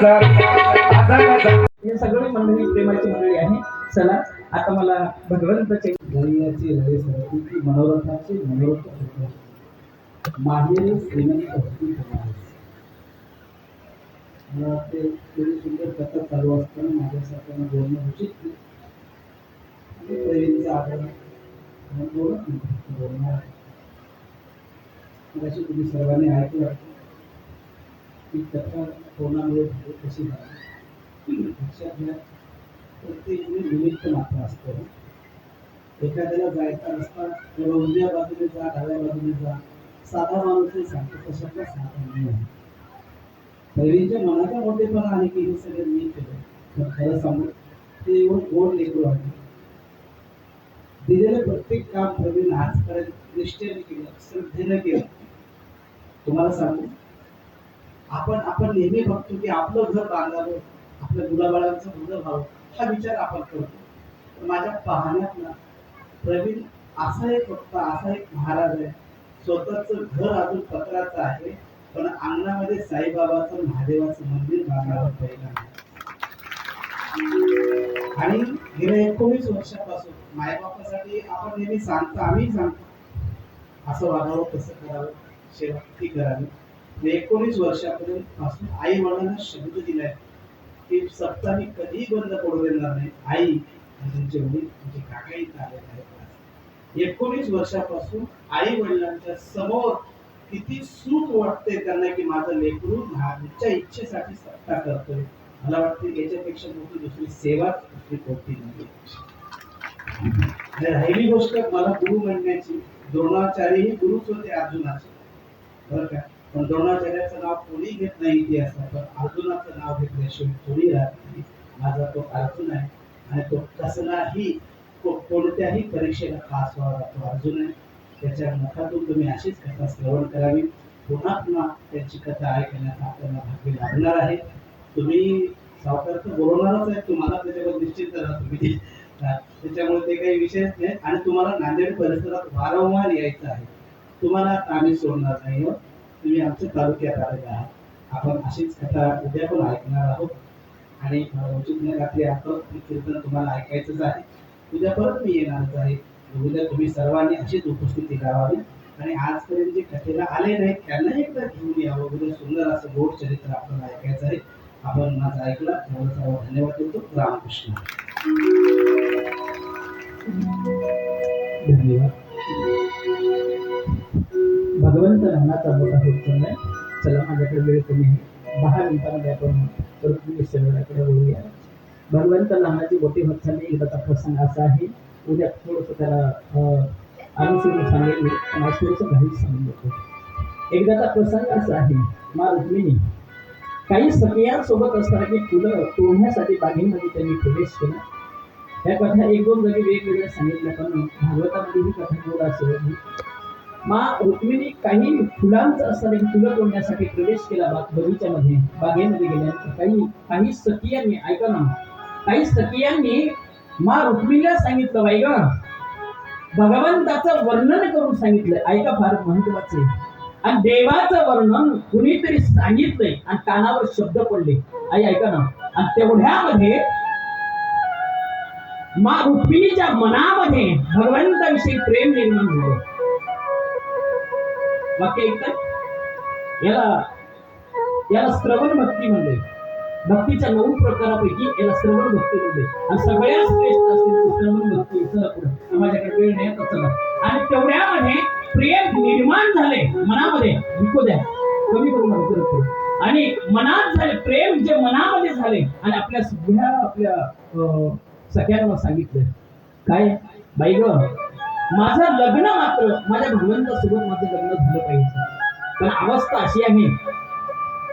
हे सगळी मंडळी प्रेमाची मंडळी आहे. चला आता मला भगवंताचे गणियाची लढे सरती मनोरथाची मनोरथ होते माहेरी श्रीमंत होती तुम्हाला. मला ते थोडी सुंदर कथा चालू असताना माझ्यासारख्यानं बोलणं उचित नाही. प्रवीणचा आदर बोलणार मगाशी तुम्ही सर्वांनी ऐकलं ही कथा कोणामुळे झाली कशी झाली. लक्षात घ्या प्रत्येक निमित्त मात्र असतो. एखाद्याला जायचा रस्ता किंवा उजव्या बाजूने जा डाव्या बाजूने जा साधा माणूसही सांगतो तशातला साधा नाही आहे. प्रवीणच्या मनाचा मोठेपणा आहे की हे सगळं मी केलं. तर खरं सांगू ते एवढं गोड लेकरू आहे. दिलेलं प्रत्येक काम प्रवीण आजपर्यंत निष्ठेने केलं श्रद्धेनं केलं. तुम्हाला सांगू आपण नेहमी बघतो की आपलं घर बांधावं आपल्या मुलाबाळांचं घर व्हावं हा विचार आपण करतो. माझ्या पाहण्यात ना प्रवीण असा एक वक्ता असा एक महाराज आहे. स्वतःचं घर अजून पत्राचं आहे पण अंगणामध्ये साईबाबाचं महादेवाचं मंदिर बांधावं पहिलं आहे. आणि गेल्या 19 वर्षापासून मायबापासाठी आपण नेहमी सांगतो आम्ही सांगतो असं वागावं तसं करावं सेवा किती करावी. 19 वर्षापासून आई वडिलांना शब्द दिलाय की सप्ताह मी कधीही बंद पडू देणार नाही. आई आणि त्यांचे वडील त्यांचे काकाही आलेले आहेत. 19 वर्षापासून आई वडिलांच्या समोर किती सुख वाटते त्यांना की माझं लेकरू माझ्या इच्छेसाठी सत्ता करतोय. मला वाटतं याच्यापेक्षा मोठी दुसरी सेवा दुसरी कोणती नाही. राहिली गोष्ट मला गुरु म्हणण्याची द्रोणाचार्य ही गुरुच होते अर्जुनाचे बरं का. पण द्रोणाचार्याचं नाव कोणी घेत नाही इतिहासात पण अर्जुनाचं नाव घेतल्याशिवाय कोणी राहत नाही. माझा तो अर्जुन आहे आणि तो कसलाही कोणत्याही परीक्षेला पास व्हावा तो अर्जुन आहे. त्याच्या मुखातून तुम्ही अशीच कथा श्रवण करावी. पुन्हा पुन्हा त्यांची कथा ऐकण्याचा आपल्याला भाग्य लाभणार आहे. तुम्ही सावकार तर बोलवणारच आहे तुम्हाला त्याच्यावर निश्चित राहा तुम्ही त्याच्यामुळे ते काही विषयच नाही. आणि तुम्हाला नांदेड परिसरात वारंवार यायचं आहे. तुम्हाला आम्ही सोडणार नाही. तुम्ही आमच्या तालुक्यात आलेले आहात. आपण अशीच कथा उद्या पण ऐकणार आहोत आणि उचित रात्री आपण कीर्तन तुम्हाला ऐकायचंच आहे. उद्या परत मी येणारच आहे. उद्या तुम्ही सर्वांनी अशीच उपस्थिती लावावी आणि आजपर्यंत जे कथेला आले नाहीत त्यांना एकदा घेऊन यावं. उद्या सुंदर असं गोड चरित्र आपल्याला ऐकायचं आहे. आपण माझं ऐकलं एवढं सर्व धन्यवाद देतो. रामकृष्ण. धन्यवाद. भगवंत नामाचा मोठा होत चाललाय. चला माझ्याकडे वेळ कमी आहे. 10 मिनिटांमध्ये आपण परत विषयाकडे बोलूया. भगवंत नामाची मोठी होत चालली. एकदाचा प्रसंग असा आहे. उद्या थोडंसं त्याला अनुसरून सांगेल मी पण आज थोडंसं घाईच सांगून देतो. एकदाचा प्रसंग असा आहे. मा रुक्मिणी काही सखियांसोबत असताना की फुलं तोडण्यासाठी बागेमध्ये त्यांनी प्रवेश केला. ह्या कथा 1-2 जागी वेगवेगळ्या सांगितल्या पण भागवतामध्ये ही कथा गोड असेल. मा रुक्मिणी काही फुलांचं असताना की फुलं तोडण्यासाठी प्रवेश केला बगीच्यामध्ये. बागेमध्ये गेल्यानंतर काही सखियांनी ऐका ना काही सखियांनी मा रुक्मिणीला सांगितलं बाई ग भगवंताचं वर्णन करून सांगितलं. ऐका फार महत्वाचं आहे. आणि देवाचं वर्णन कुणीतरी सांगितलंय आणि कानावर शब्द पडले. आई ऐका ना आणि तेवढ्यामध्ये मा रुक्मिणीच्या मनामध्ये भगवंताविषयी प्रेम निर्माण झालं. वाक्य ऐकतात याला श्रवण भक्ती म्हणले. भक्तीच्या 9 प्रकारापैकी याला श्रवण भक्ती म्हणले आणि सगळ्यात श्रेष्ठ असेल श्रवण भक्ती. चला पुढे माझ्याकडे वेळ नाही चला. आणि तेवढ्यामध्ये प्रेम निर्माण झाले मनामध्ये. विकू द्या कमी करू नका. आणि मनात झाले प्रेम जे मनामध्ये झाले आणि आपल्या सगळ्या आपल्या सगळ्यांना सांगितलं काय बाई ग माझं लग्न मात्र माझ्या भगवंतासोबत माझं लग्न झालं पाहिजे. पण अवस्था अशी आहे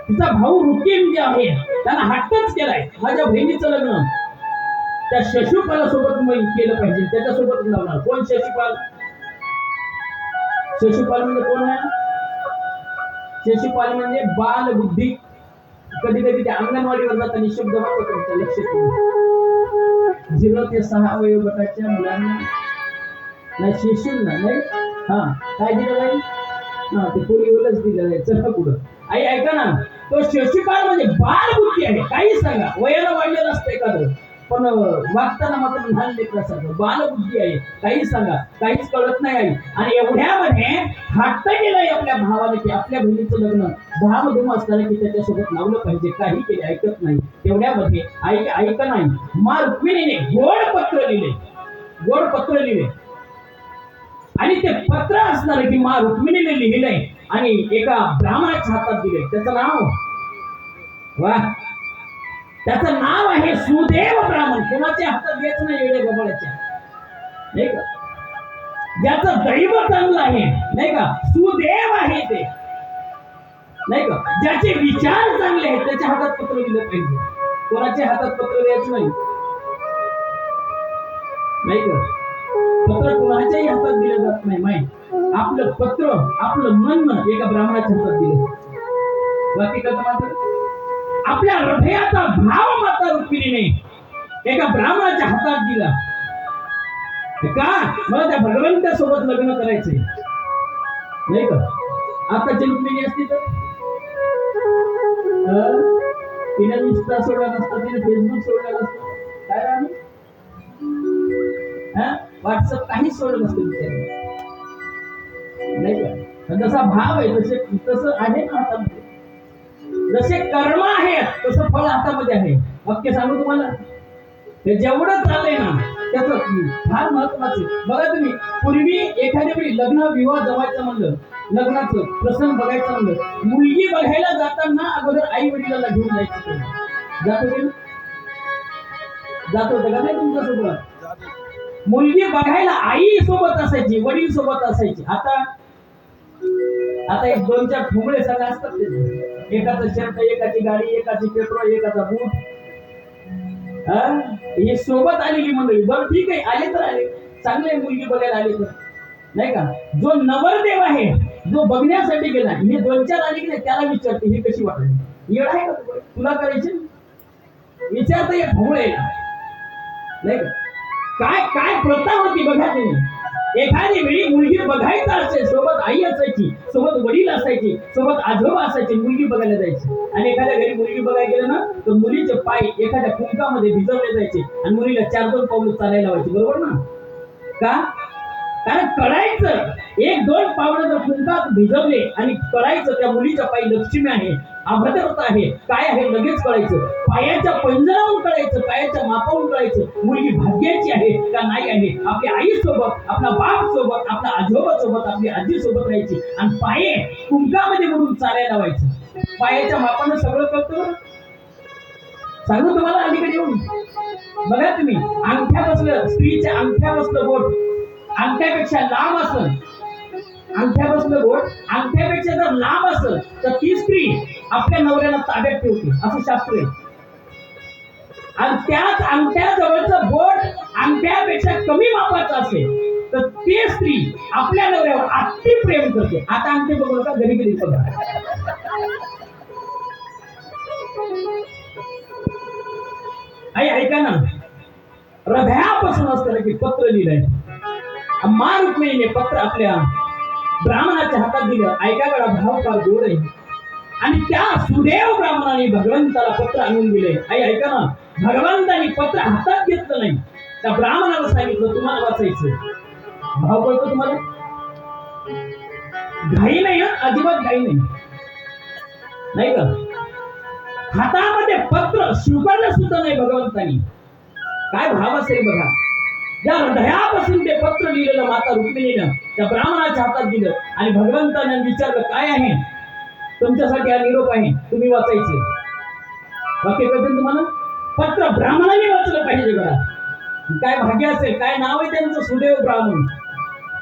तिचा भाऊ रुक्मिण जे आहे त्याला हट्टच केलाय माझ्या बहिणीचं लग्न त्या शशिपालासोबत मी केलं पाहिजे. त्याच्यासोबत लावणार. कोण शशिपाल? शशिपाल म्हणजे कोण आहे? शशिपाल म्हणजे बाल बुद्धी. कधी कधी ते अंगणवाडीवर जाताना शब्द वापरतात लक्ष ठेवून. 0 ते 6 वयोगटाच्या मुलांना नाही शिशूंना नाही हा काय दिलं नाही ते पोलिओलाच दिलेलं आहे. चला पुढं. आई ऐका ना तो शिशुपाल म्हणजे बालबुद्धी आहे. काही सांगा, वयाला वाढलेलं असतं एखादं, पण वागताना मात्र लहान लेकरासारखं बालबुद्धी आहे. काही सांगा, काहीच कळत नाही आई. आणि एवढ्यामध्ये हट्ट केलाय आपल्या भावाने की आपल्या बहिणीचं लग्न धामधूम असताना की त्याच्यासोबत लावलं पाहिजे. काही केले ऐकत नाही. तेवढ्यामध्ये ऐक नाही, मा रुक्मिणीने गोड पत्र लिहिले, गोड पत्र लिहिले. आणि ते पत्र असणार की मा रुक्मिणीने लिहिलंय आणि एका ब्राह्मणाच्या हातात दिले. त्याचं नाव, वा, त्याचं नाव आहे सुदेव ब्राह्मण. कोणाच्या हातात द्यायचं नाही, येडे गबाळाच्या, नाही का. ज्याचं दैव चांगलं आहे, नाही का, सुदेव आहे ते, नाही का. ज्याचे विचार चांगले आहेत त्याच्या हातात पत्र दिलं पाहिजे. कोणाच्या हातात पत्र द्यायचं नाही, नाही का. पत्र कोणाच्याही हातात दिलं जात नाही. माहिती, आपलं पत्र, आपलं म्हणणं एका ब्राह्मणाच्या हातात दिलं. बाकी कसं मात्र आपल्या हृदयाचा भाव माता रुक्मिणीने एका ब्राह्मणाच्या हातात दिला. का? मला त्या भगवंतासोबत लग्न करायचंय, नाही का. आता रुक्मिणी असती तर तिने इंस्टा सोडला नसतं, तिने फेसबुक सोडला नसतं, काय राहिलं, व्हॉट्सअप काही सोडलं नसतं बिचारी, नाही का. जसा भाव आहे तसं आहे ना हातामध्ये. जसे कर्म आहेत तसं फळ हातामध्ये आहे. वाक्य सांगू तुम्हाला, हे जेवढं चाललंय ना त्याचं फार महत्वाचं. बघा तुम्ही, पूर्वी एखाद्या वेळी लग्न विवाह जमायचं म्हणलं, लग्नाचं प्रसंग बघायचं म्हणलं, मुलगी बघायला जाताना अगोदर आई वडिलांना घेऊन जायचं. जात होतं का नाही तुमच्यासोबत? मुलगी बघायला आई सोबत असायची, वडील सोबत असायची. आता एक 2-4 ठोंबळे सगळे असतात, एकाचं शर्ट, एकाची गाडी, एकाची पेट्रोल, एकाचा बूट, हे सोबत आलेली मंडळी. बरं ठीक आहे, आले तर आले, चांगले मुलगी बघायला आले तर, नाही का. जो नवरदेव आहे, जो बघण्यासाठी गेला, हे 2-4 आले की नाही त्याला विचारते ही कशी वाटली. येड आहे का तुला करायची, विचारता येत ठोंबळे, नाही का. काय काय प्रथा होती बघा तुम्ही. एखादी वेळी मुलगी बघायचा असेल, सोबत आई असायची, सोबत वडील असायची, सोबत आजोबा असायचे, मुलगी बघायला जायची. आणि एखाद्या घरी मुलगी बघायला गेलं ना तर मुलीचे पाय एखाद्या कुंकामध्ये भिजवले जायचे आणि मुलीला 4-2 पावलं चालायला लावायचे. बरोबर ना? का? कारण कळायचं, 1-2 पावलं जर कुंकात भिजवले आणि कळायचं त्या मुलीच्या पायी लक्ष्मी आहे, अभद्रता आहे, काय आहे लगेच कळायचं. पायाच्या पंजरावून कळायचं, पायाच्या मापावून कळायचं मुलगी भाग्याची आहे का नाही आहे. आपल्या आई सोबत, आपला बाप सोबत, आपल्या आजोबा सोबत, आपली आजी सोबत राहायची आणि पाये कुंकामध्ये म्हणून चालायला लावायचं. पायाच्या मापानं सगळं कळतं. सांगू तुम्हाला अलीकडे येऊन बघा तुम्ही, अंगठ्या बसलं, स्त्रीच्या अंगठ्या बसलं बोट अंगठ्यापेक्षा लांब असेल, अंगठ्या बसलं बोट अंगठ्यापेक्षा जर लांब असेल तर ती स्त्री आपल्या नवऱ्याला ताब्यात ठेवते, असं शास्त्र आहे. आणि त्याच अंगठ्या जवळचं बोट अंगठ्यापेक्षा कमी मापाचं असेल तर ती स्त्री आपल्या नवऱ्यावर अति प्रेम करते. आता अंगठे बघू का, घरी घरी बघा. ऐका ना, हृदयापासून असताना की पत्र लिहिलंय. मा रुक्मिणीने पत्र आपल्या ब्राह्मणाच्या हातात दिलं. ऐका गडा, भाव फार गोड आहे. आणि त्या सुदेव ब्राह्मणाने भगवंताला पत्र आणून दिले. ऐका ना, भगवंतानी पत्र हातात घेतलं नाही, त्या ब्राह्मणाला सांगितलं तुम्हाला वाचायचं. भाव कळतो तुम्हाला? घाई नाही, अजिबात घाई नाही, नाही का. हातामध्ये पत्र स्वीकारलं सुद्धा नाही भगवंतानी. काय भाव असेल बघा. या हृदयापासून ते पत्र लिहिलेलं माता रुक्मिणीनं त्या ब्राह्मणाच्या हातात दिलं आणि भगवंताने विचारलं काय आहे, तुमच्यासाठी हा निरोप आहे, तुम्ही वाचायचे. वाक्य कळते तुम्हाला? पत्र ब्राह्मणाने वाचलं पाहिजे बघा. काय भाग्य असेल, काय नाव आहे त्यांचं, सुदेव ब्राह्मण.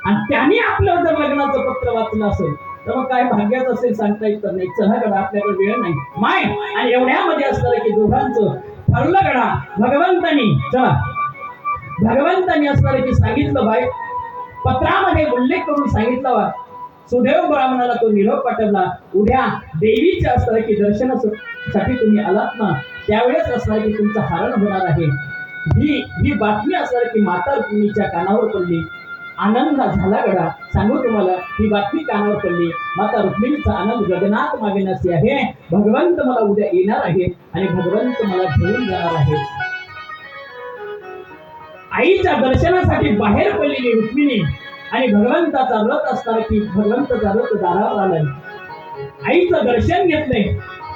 आणि त्यांनी आपलं जर लग्नाचं पत्र वाचलं असेल तर मग काय भाग्याचं असेल सांगता येत नाही. चला गडा, आपल्याकडे वेळ नाही माय. आणि एवढ्यामध्ये असतं की दोघांचं ठरलं गडा. भगवंतानी असणार की सांगितलं बाय, पत्रामध्ये उल्लेख करून सांगितलं. सुदैव ब्राह्मणाला तो निरोप पाठवला. उद्या देवीचे असणार की दर्शनासाठी तुम्ही आलात ना, त्यावेळेस असणार की तुमचं हरण होणार आहे. ही बातमी असणार की माता रुक्मिणीच्या कानावर पडली. आनंद झाला गडा. सांगू तुम्हाला ही बातमी कानावर पडली. माता रुक्मिणीचा आनंद गगनात मावेनासी आहे. भगवंत मला उद्या येणार आहे आणि भगवंत मला घेऊन जाणार आहे. आईच्या दर्शनासाठी बाहेर पडलेली रुक्मिणी आणि भगवंताचा रथ असताना की भगवंताचा रथ दारावर आलाय. आईचं दर्शन घेतलंय.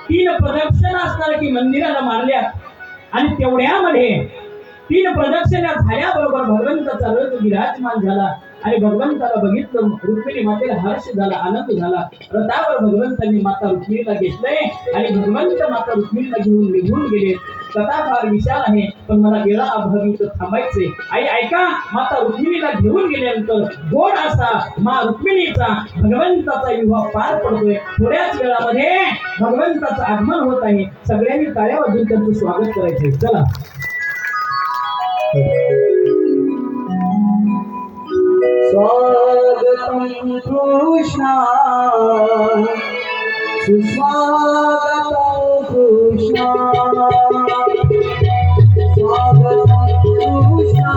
3 प्रदक्षिणा असताना की मंदिराला मारल्या आणि तेवढ्यामध्ये 3 प्रदक्षिणा झाल्याबरोबर भगवंताचा रथ विराजमान झाला आणि भगवंताला बघितलं. रुक्मिणी मातेला हर्ष झाला, आनंद झाला. रथावर भगवंतांनी माता रुक्मिणीला घेतलंय आणि भगवंत माता रुक्मिणीला घेऊन निघून गेले. कथा फार विशाल आहे पण मला वेळा अभावी इथं थांबायचे. आई ऐका, माता रुक्मिणीला घेऊन गेल्यानंतर गोड असा मा रुक्मिणीचा भगवंताचा विवाह पार पडतोय. थोड्याच वेळामध्ये भगवंताचं आगमन होत आहे. सगळ्यांनी टाळ्या वाजवून त्यांचं स्वागत करायचंय. चला. स्वागतम कृष्णा सुस्वागतम कृष्णा स्वागतम कृष्णा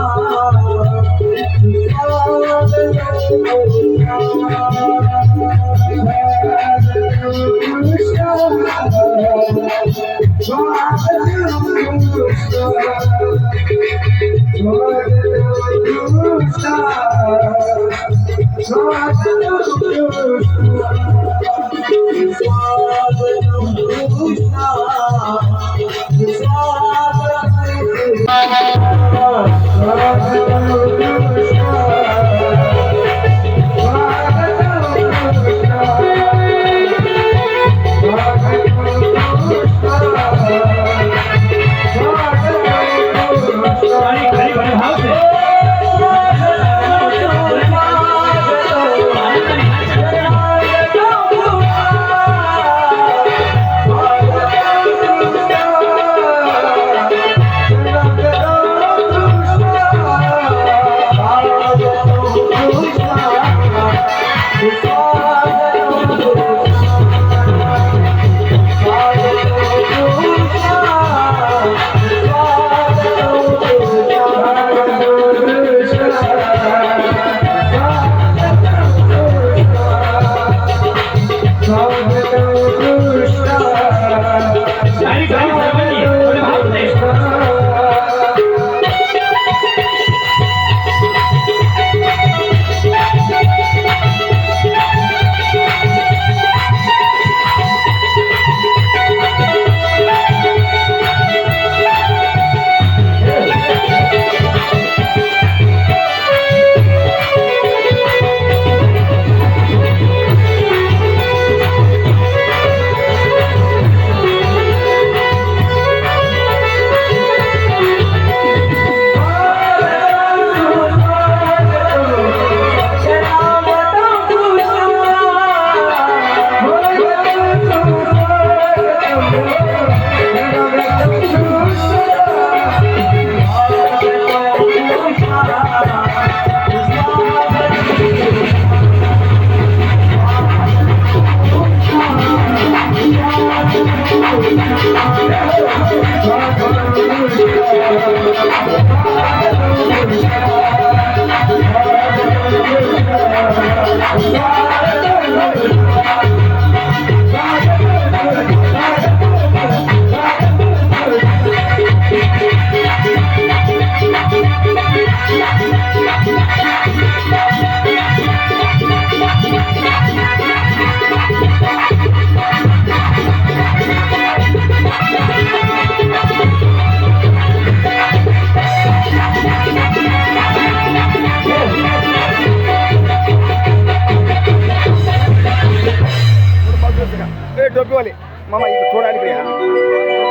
टोपीवाले मामा थोडा अलीकडे या.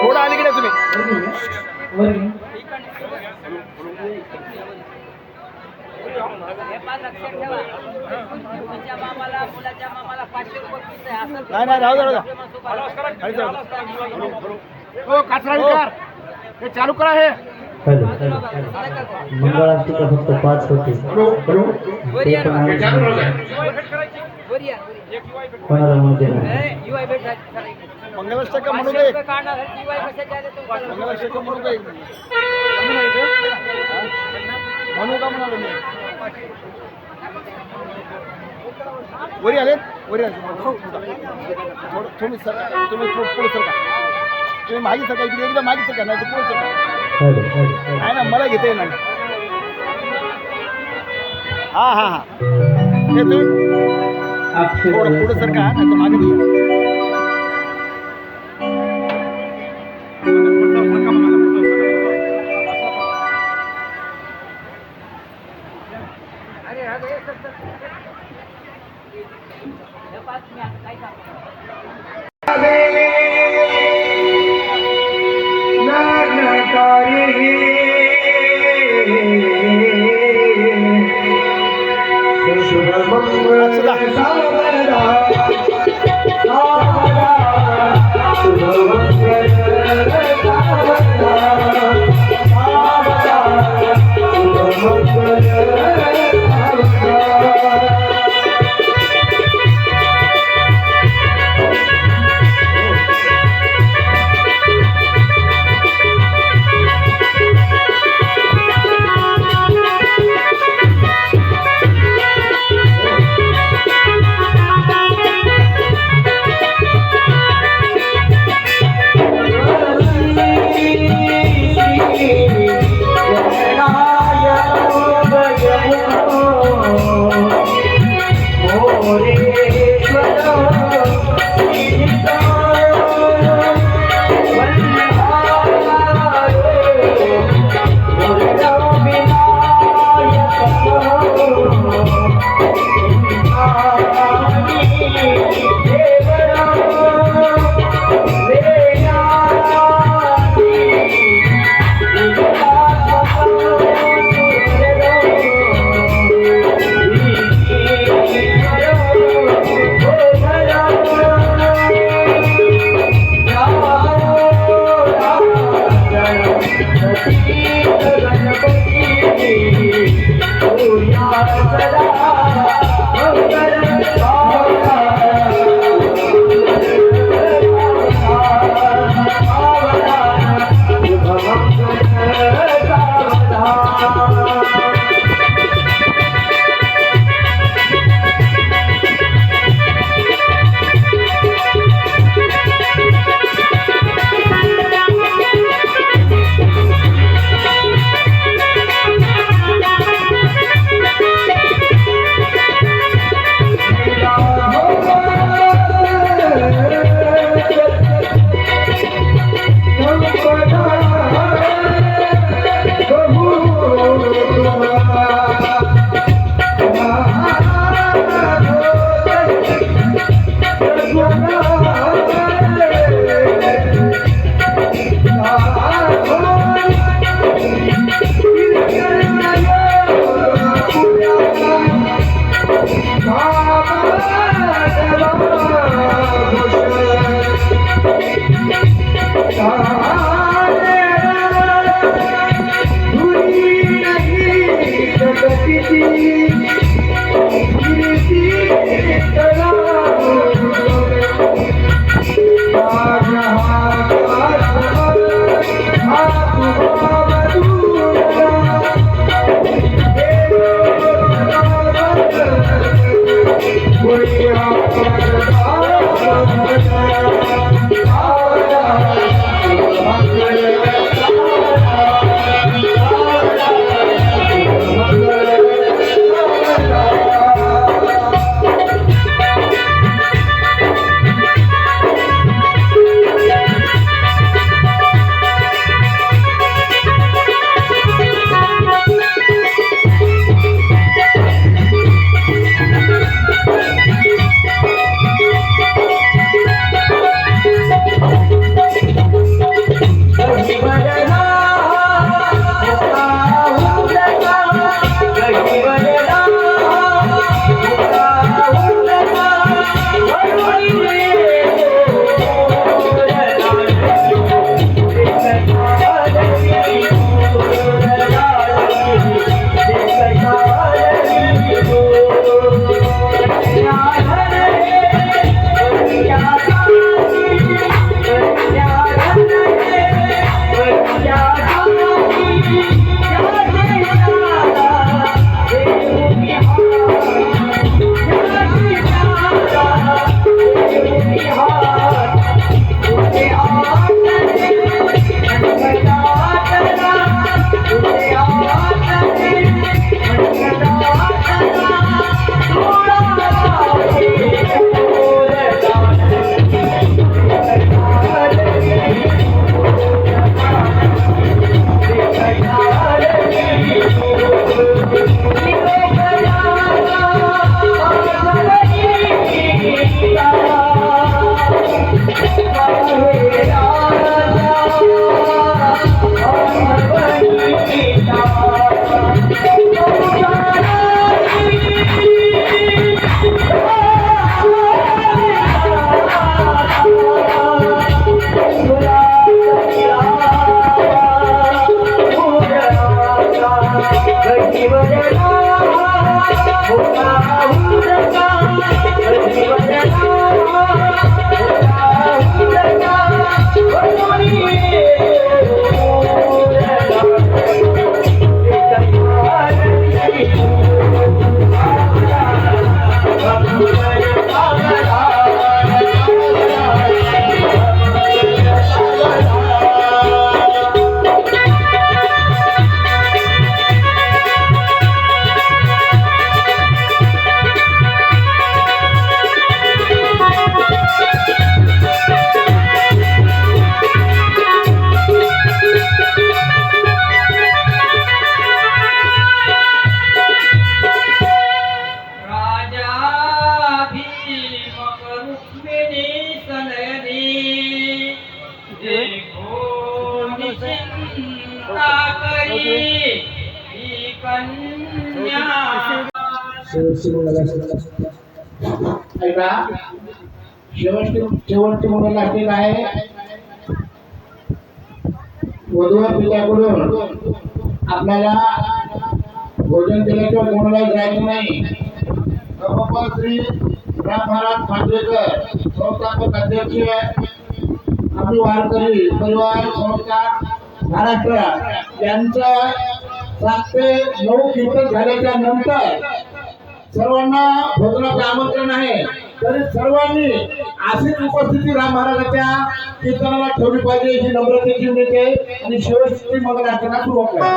थोडा अलीकडे या तुम्ही. नाही नाही राहू द्या हो काचराळीकर हे चालू करा हे मंगळाष्टका फक्त 5 होते. ते पण आहे. कोणाला म्हणते मंगळाष्टका म्हणू दे. मंगळाष्टका म्हणू दे. म्हणू का म्हणालो मी वरी आले वरी आले थोडं तुम्ही सर तुम्ही पुढे सरका तुम्ही मागे सरका इकडे एकदा मागे सरका नाही तर पुढे सरका नाही ना मला घेता येणार हां हां हां हे तुम्ही थोडं पुढे सरका नाही तर मागे नाही शेवटची मुलं ऐका शेवटचे मुलं लागतील आहे वधू पित्याकडून आपल्याला भोजन केल्याशिवाय कोणाला जायचं नाही. बाबा श्री राम महाराज मांजरेकर संस्थापक अध्यक्ष आपले वारकरी परिवार संस्था महाराष्ट्र यांचं 7 ते 9 कीर्तन झाल्याच्या नंतर सर्वांना भोजनाचं आमंत्रण आहे. तरी सर्वांनी अशीच उपस्थिती राम महाराजांच्या कीर्तनाला ठेवली पाहिजे ही नम्रतेची विनंती आहे. आणि शेवटची मंगल अर्चना सुरू करा.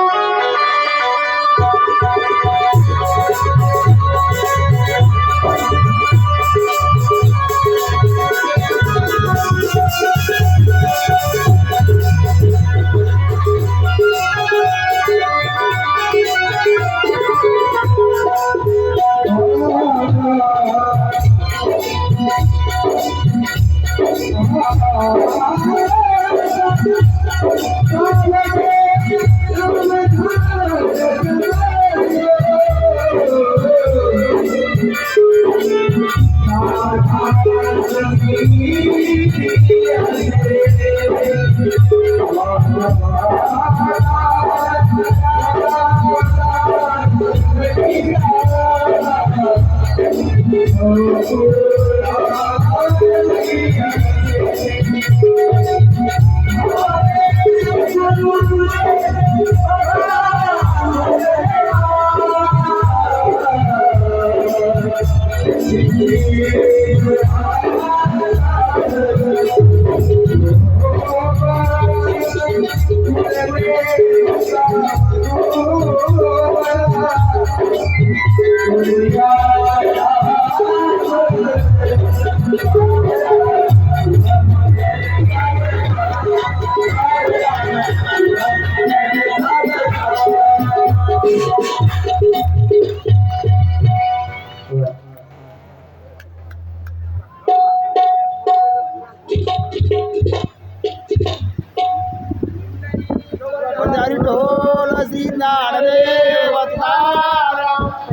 ढोल श्रीनाथदेव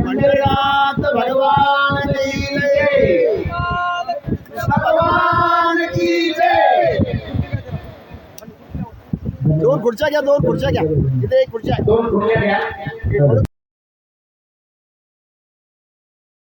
मंडळात भगवान की जय, भगवान की जय. 2 खुर्च्या घ्या, 2 खुर्च्या घ्या. इथे 1 खुर्च्या आहे. 2 खुर्च्या घ्या.